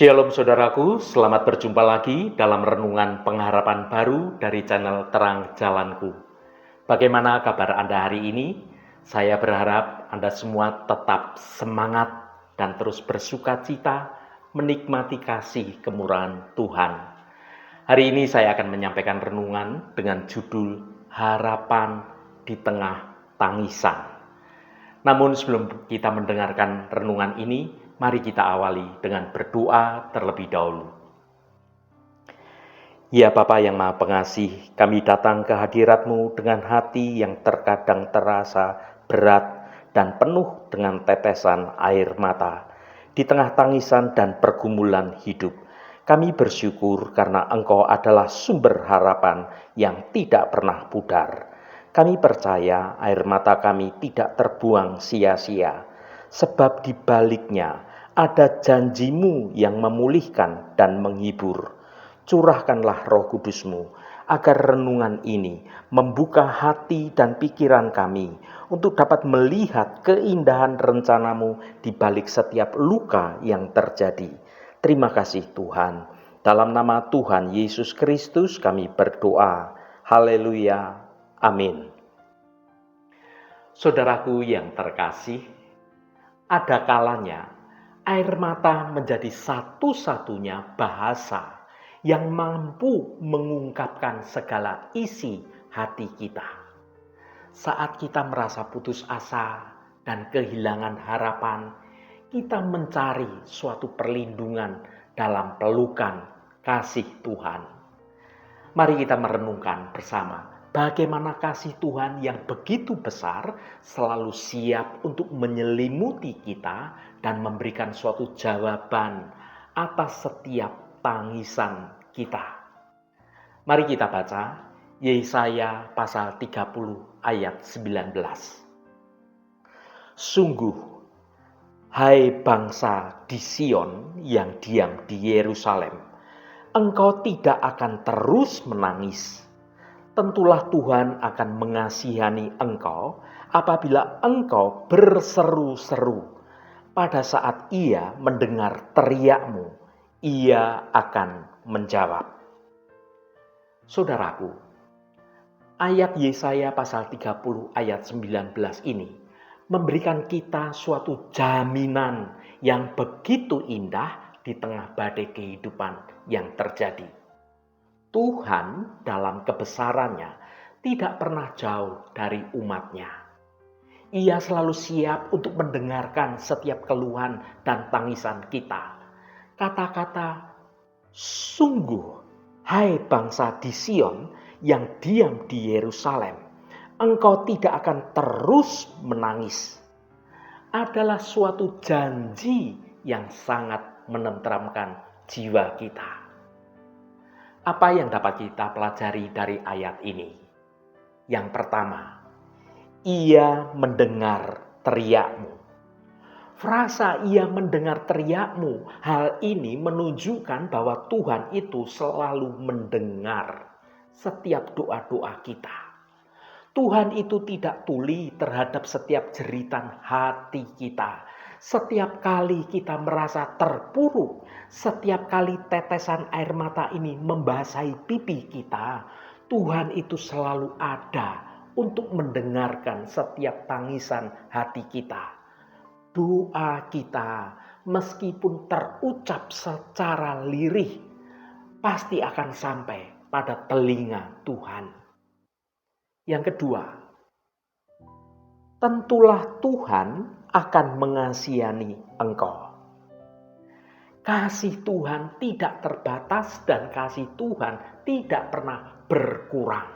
Shalom saudaraku, selamat berjumpa lagi dalam renungan pengharapan baru dari channel Terang Jalanku. Bagaimana kabar Anda hari ini? Saya berharap Anda semua tetap semangat dan terus bersuka cita menikmati kasih kemurahan Tuhan. Hari ini saya akan menyampaikan renungan dengan judul Harapan di Tengah Tangisan. Namun sebelum kita mendengarkan renungan ini, mari kita awali dengan berdoa terlebih dahulu. Ya Bapa yang Maha Pengasih, kami datang ke hadirat-Mu dengan hati yang terkadang terasa berat dan penuh dengan tetesan air mata. Di tengah tangisan dan pergumulan hidup, kami bersyukur karena Engkau adalah sumber harapan yang tidak pernah pudar. Kami percaya air mata kami tidak terbuang sia-sia, sebab di baliknya ada janji-Mu yang memulihkan dan menghibur. Curahkanlah Roh Kudus-Mu, agar renungan ini membuka hati dan pikiran kami untuk dapat melihat keindahan rencana-Mu di balik setiap luka yang terjadi. Terima kasih Tuhan. Dalam nama Tuhan Yesus Kristus kami berdoa. Haleluya. Amin. Saudaraku yang terkasih, ada kalanya air mata menjadi satu-satunya bahasa yang mampu mengungkapkan segala isi hati kita. Saat kita merasa putus asa dan kehilangan harapan, kita mencari suatu perlindungan dalam pelukan kasih Tuhan. Mari kita merenungkan bersama bagaimana kasih Tuhan yang begitu besar selalu siap untuk menyelimuti kita dan memberikan suatu jawaban atas setiap tangisan kita. Mari kita baca Yesaya pasal 30 ayat 19. Sungguh, hai bangsa di Sion yang diam di Yerusalem, engkau tidak akan terus menangis. Tentulah Tuhan akan mengasihani engkau apabila engkau berseru-seru. Pada saat Ia mendengar teriakmu, Ia akan menjawab. Saudaraku, ayat Yesaya pasal 30 ayat 19 ini memberikan kita suatu jaminan yang begitu indah di tengah badai kehidupan yang terjadi. Tuhan dalam kebesarannya tidak pernah jauh dari umatnya. Ia selalu siap untuk mendengarkan setiap keluhan dan tangisan kita. Kata-kata, sungguh, hai bangsa di Sion yang diam di Yerusalem, engkau tidak akan terus menangis, adalah suatu janji yang sangat menenteramkan jiwa kita. Apa yang dapat kita pelajari dari ayat ini? Yang pertama, Ia mendengar teriakmu. Frasa Ia mendengar teriakmu, hal ini menunjukkan bahwa Tuhan itu selalu mendengar setiap doa-doa kita. Tuhan itu tidak tuli terhadap setiap jeritan hati kita. Setiap kali kita merasa terpuruk, setiap kali tetesan air mata ini membasahi pipi kita, Tuhan itu selalu ada untuk mendengarkan setiap tangisan hati kita. Doa kita meskipun terucap secara lirih, pasti akan sampai pada telinga Tuhan. Yang kedua, tentulah Tuhan akan mengasihani engkau. Kasih Tuhan tidak terbatas dan kasih Tuhan tidak pernah berkurang.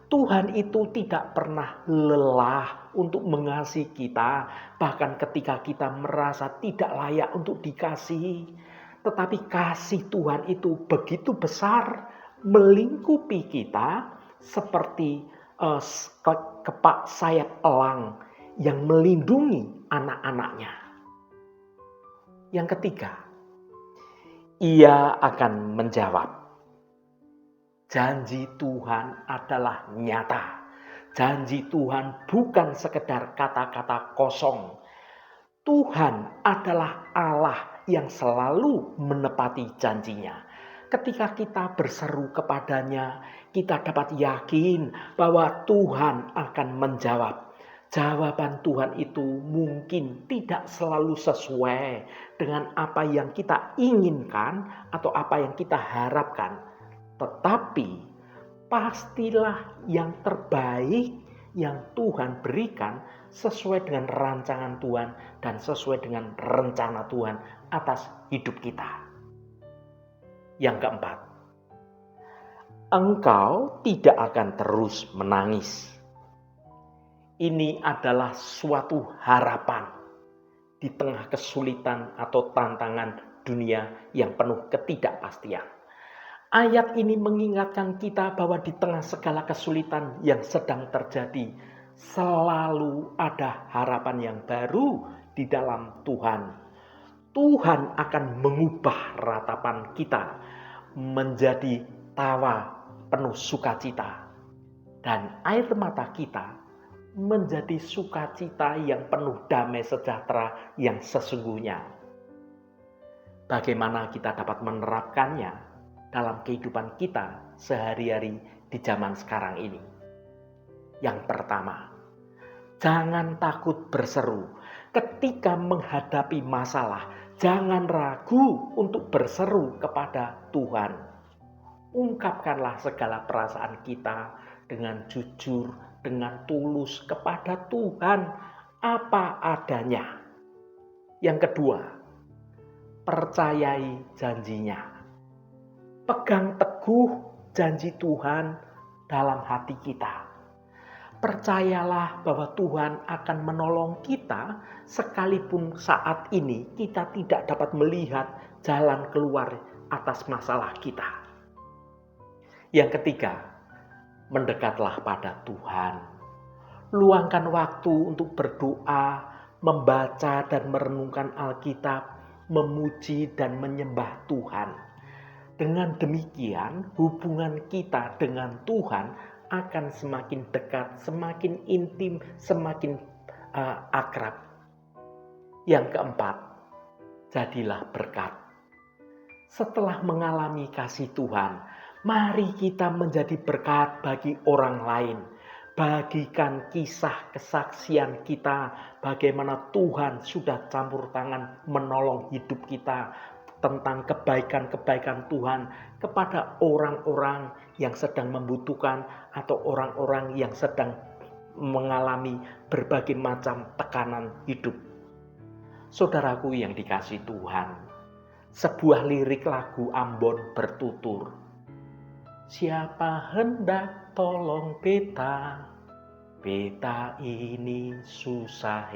Tuhan itu tidak pernah lelah untuk mengasihi kita, bahkan ketika kita merasa tidak layak untuk dikasihi. Tetapi kasih Tuhan itu begitu besar, melingkupi kita seperti kepak sayap elang yang melindungi anak-anaknya. Yang ketiga, Ia akan menjawab. Janji Tuhan adalah nyata. Janji Tuhan bukan sekedar kata-kata kosong. Tuhan adalah Allah yang selalu menepati janjinya. Ketika kita berseru kepadanya, kita dapat yakin bahwa Tuhan akan menjawab. Jawaban Tuhan itu mungkin tidak selalu sesuai dengan apa yang kita inginkan atau apa yang kita harapkan. Tetapi pastilah yang terbaik yang Tuhan berikan sesuai dengan rancangan Tuhan dan sesuai dengan rencana Tuhan atas hidup kita. Yang keempat, engkau tidak akan terus menangis. Ini adalah suatu harapan di tengah kesulitan atau tantangan dunia yang penuh ketidakpastian. Ayat ini mengingatkan kita bahwa di tengah segala kesulitan yang sedang terjadi, selalu ada harapan yang baru di dalam Tuhan. Tuhan akan mengubah ratapan kita menjadi tawa penuh sukacita. Dan air mata kita menjadi sukacita yang penuh damai sejahtera yang sesungguhnya. Bagaimana kita dapat menerapkannya dalam kehidupan kita sehari-hari di zaman sekarang ini? Yang pertama, jangan takut berseru. Ketika menghadapi masalah, jangan ragu untuk berseru kepada Tuhan. Ungkapkanlah segala perasaan kita dengan jujur, dengan tulus kepada Tuhan apa adanya. Yang kedua, percayai janjinya. Pegang teguh janji Tuhan dalam hati kita. Percayalah bahwa Tuhan akan menolong kita sekalipun saat ini kita tidak dapat melihat jalan keluar atas masalah kita. Yang ketiga, mendekatlah pada Tuhan. Luangkan waktu untuk berdoa, membaca dan merenungkan Alkitab, memuji dan menyembah Tuhan. Dengan demikian, hubungan kita dengan Tuhan akan semakin dekat, semakin intim, semakin akrab. Yang keempat, jadilah berkat. Setelah mengalami kasih Tuhan, mari kita menjadi berkat bagi orang lain. Bagikan kisah kesaksian kita, bagaimana Tuhan sudah campur tangan menolong hidup kita, tentang kebaikan-kebaikan Tuhan kepada orang-orang yang sedang membutuhkan atau orang-orang yang sedang mengalami berbagai macam tekanan hidup. Saudaraku yang dikasihi Tuhan, sebuah lirik lagu Ambon bertutur, siapa hendak tolong beta, beta ini susah.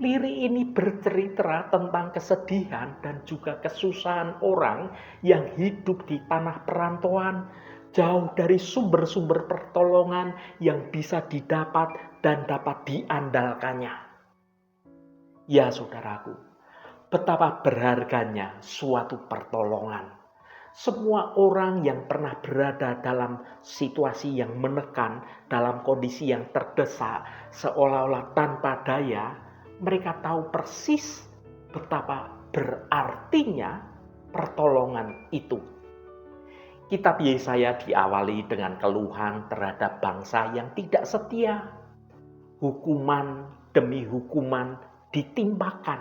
Lirik ini bercerita tentang kesedihan dan juga kesusahan orang yang hidup di tanah perantauan, jauh dari sumber-sumber pertolongan yang bisa didapat dan dapat diandalkannya. Ya saudaraku, betapa berharganya suatu pertolongan. Semua orang yang pernah berada dalam situasi yang menekan, dalam kondisi yang terdesak, seolah-olah tanpa daya, mereka tahu persis betapa berartinya pertolongan itu. Kitab Yesaya diawali dengan keluhan terhadap bangsa yang tidak setia. Hukuman demi hukuman ditimpakan.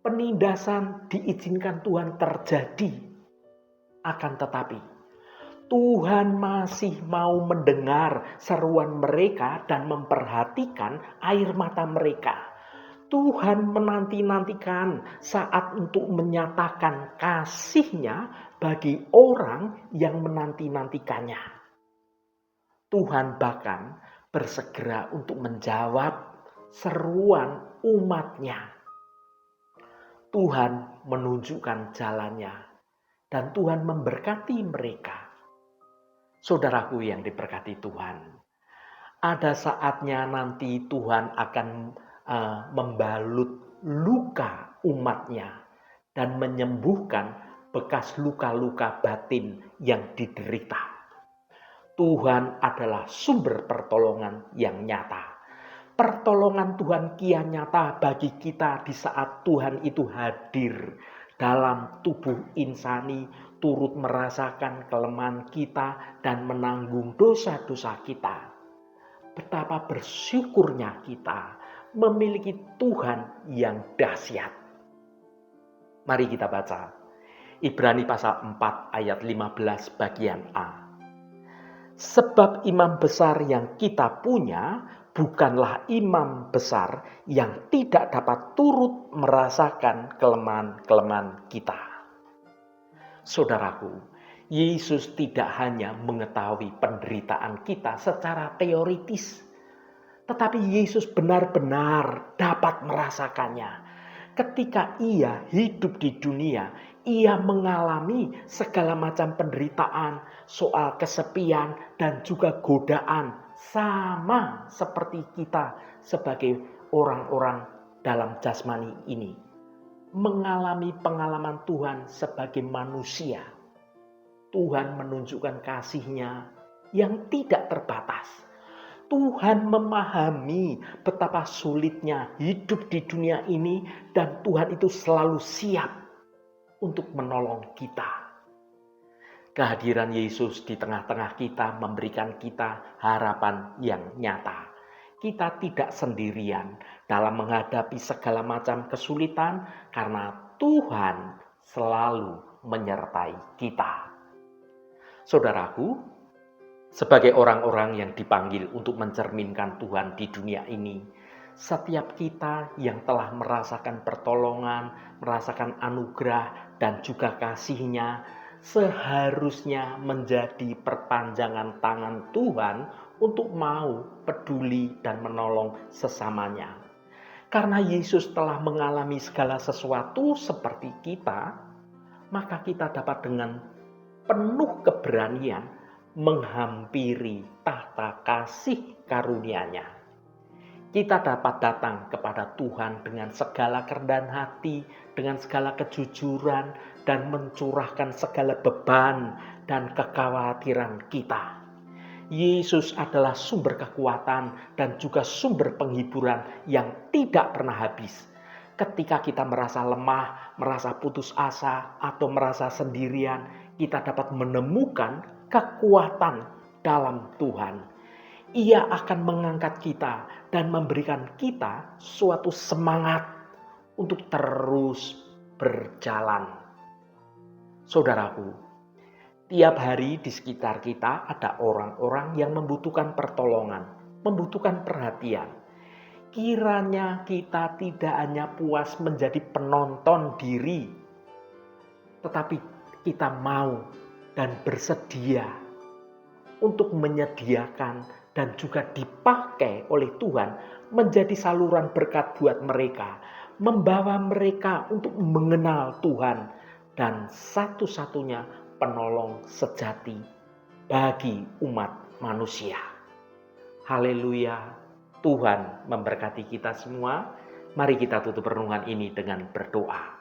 Penindasan diizinkan Tuhan terjadi. Akan tetapi, Tuhan masih mau mendengar seruan mereka dan memperhatikan air mata mereka. Tuhan menanti-nantikan saat untuk menyatakan kasih-Nya bagi orang yang menanti-nantikannya. Tuhan bahkan bersegera untuk menjawab seruan umat-Nya. Tuhan menunjukkan jalannya dan Tuhan memberkati mereka. Saudaraku yang diberkati Tuhan, ada saatnya nanti Tuhan akan membalut luka umat-Nya dan menyembuhkan bekas luka-luka batin yang diderita. Tuhan adalah sumber pertolongan yang nyata. Pertolongan Tuhan kian nyata bagi kita di saat Tuhan itu hadir dalam tubuh insani, turut merasakan kelemahan kita dan menanggung dosa-dosa kita. Betapa bersyukurnya kita memiliki Tuhan yang dahsyat. Mari kita baca Ibrani pasal 4 ayat 15 bagian A. Sebab imam besar yang kita punya bukanlah imam besar yang tidak dapat turut merasakan kelemahan-kelemahan kita. Saudaraku, Yesus tidak hanya mengetahui penderitaan kita secara teoritis, tetapi Yesus benar-benar dapat merasakannya. Ketika ia hidup di dunia, ia mengalami segala macam penderitaan, soal kesepian dan juga godaan, sama seperti kita sebagai orang-orang dalam jasmani ini. Mengalami pengalaman Tuhan sebagai manusia. Tuhan menunjukkan kasih-Nya yang tidak terbatas. Tuhan memahami betapa sulitnya hidup di dunia ini dan Tuhan itu selalu siap untuk menolong kita. Kehadiran Yesus di tengah-tengah kita memberikan kita harapan yang nyata. Kita tidak sendirian dalam menghadapi segala macam kesulitan karena Tuhan selalu menyertai kita. Saudaraku, sebagai orang-orang yang dipanggil untuk mencerminkan Tuhan di dunia ini, setiap kita yang telah merasakan pertolongan, merasakan anugerah dan juga kasih-Nya, seharusnya menjadi perpanjangan tangan Tuhan untuk mau peduli dan menolong sesamanya. Karena Yesus telah mengalami segala sesuatu seperti kita, maka kita dapat dengan penuh keberanian menghampiri tahta kasih karunia-Nya. Kita dapat datang kepada Tuhan dengan segala kerendahan hati, dengan segala kejujuran, dan mencurahkan segala beban dan kekhawatiran kita. Yesus adalah sumber kekuatan dan juga sumber penghiburan yang tidak pernah habis. Ketika kita merasa lemah, merasa putus asa, atau merasa sendirian, kita dapat menemukan kekuatan dalam Tuhan. Ia akan mengangkat kita dan memberikan kita suatu semangat untuk terus berjalan. Saudaraku, tiap hari di sekitar kita ada orang-orang yang membutuhkan pertolongan, membutuhkan perhatian. Kiranya kita tidak hanya puas menjadi penonton diri, tetapi kita mau dan bersedia untuk menyediakan dan juga dipakai oleh Tuhan menjadi saluran berkat buat mereka, membawa mereka untuk mengenal Tuhan dan satu-satunya penolong sejati bagi umat manusia. Haleluya, Tuhan memberkati kita semua. Mari kita tutup renungan ini dengan berdoa.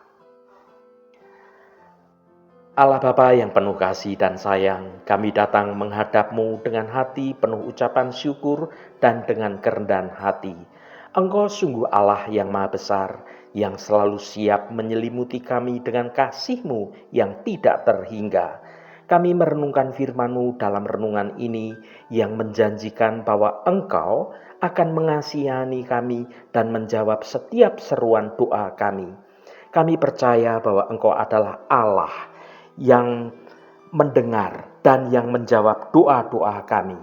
Allah Bapa yang penuh kasih dan sayang, kami datang menghadap-Mu dengan hati penuh ucapan syukur dan dengan kerendahan hati. Engkau sungguh Allah yang Maha Besar, yang selalu siap menyelimuti kami dengan kasih-Mu yang tidak terhingga. Kami merenungkan firman-Mu dalam renungan ini yang menjanjikan bahwa Engkau akan mengasihani kami dan menjawab setiap seruan doa kami. Kami percaya bahwa Engkau adalah Allah yang mendengar dan yang menjawab doa-doa kami.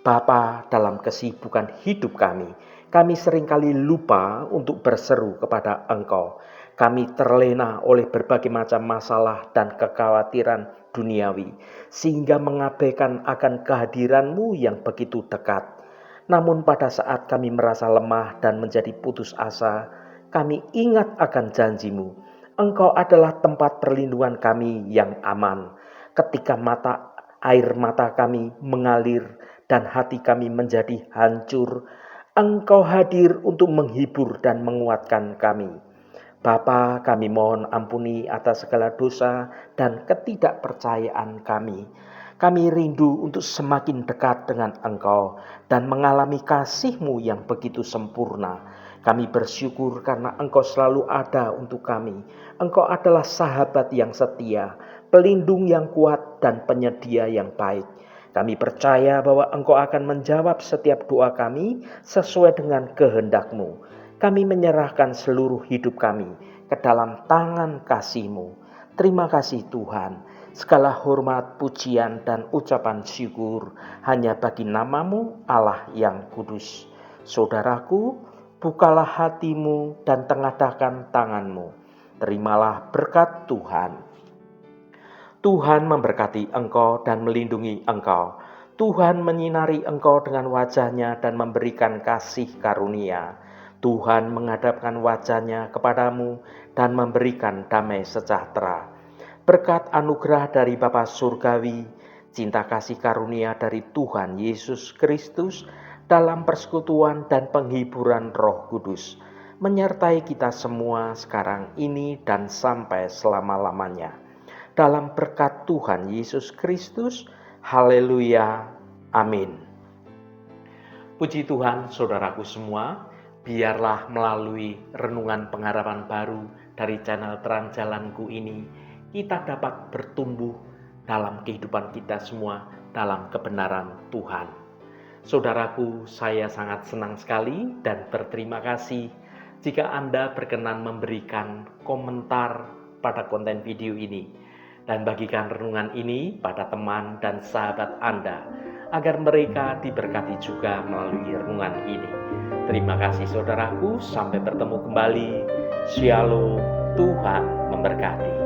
Bapa, dalam kesibukan hidup kami seringkali lupa untuk berseru kepada Engkau. Kami terlena oleh berbagai macam masalah dan kekhawatiran duniawi, sehingga mengabaikan akan kehadiran-Mu yang begitu dekat. Namun pada saat kami merasa lemah dan menjadi putus asa, kami ingat akan janji-Mu. Engkau adalah tempat perlindungan kami yang aman. Ketika air mata kami mengalir dan hati kami menjadi hancur, Engkau hadir untuk menghibur dan menguatkan kami. Bapa, kami mohon ampuni atas segala dosa dan ketidakpercayaan kami. Kami rindu untuk semakin dekat dengan Engkau dan mengalami kasih-Mu yang begitu sempurna. Kami bersyukur karena Engkau selalu ada untuk kami. Engkau adalah sahabat yang setia, pelindung yang kuat, dan penyedia yang baik. Kami percaya bahwa Engkau akan menjawab setiap doa kami sesuai dengan kehendak-Mu. Kami menyerahkan seluruh hidup kami ke dalam tangan kasih-Mu. Terima kasih Tuhan. Segala hormat, pujian, dan ucapan syukur hanya bagi nama-Mu Allah yang kudus. Saudaraku, bukalah hatimu dan tengadahkan tanganmu. Terimalah berkat Tuhan. Tuhan memberkati engkau dan melindungi engkau. Tuhan menyinari engkau dengan wajah-Nya dan memberikan kasih karunia. Tuhan menghadapkan wajah-Nya kepadamu dan memberikan damai sejahtera. Berkat anugerah dari Bapa Surgawi, cinta kasih karunia dari Tuhan Yesus Kristus, dalam persekutuan dan penghiburan Roh Kudus, menyertai kita semua sekarang ini dan sampai selama-lamanya. Dalam berkat Tuhan Yesus Kristus, haleluya, amin. Puji Tuhan, saudaraku semua, biarlah melalui renungan pengharapan baru dari channel Terang Jalanku ini, kita dapat bertumbuh dalam kehidupan kita semua dalam kebenaran Tuhan. Saudaraku, saya sangat senang sekali dan berterima kasih jika Anda berkenan memberikan komentar pada konten video ini dan bagikan renungan ini pada teman dan sahabat Anda agar mereka diberkati juga melalui renungan ini. Terima kasih saudaraku, sampai bertemu kembali. Shalom, Tuhan memberkati.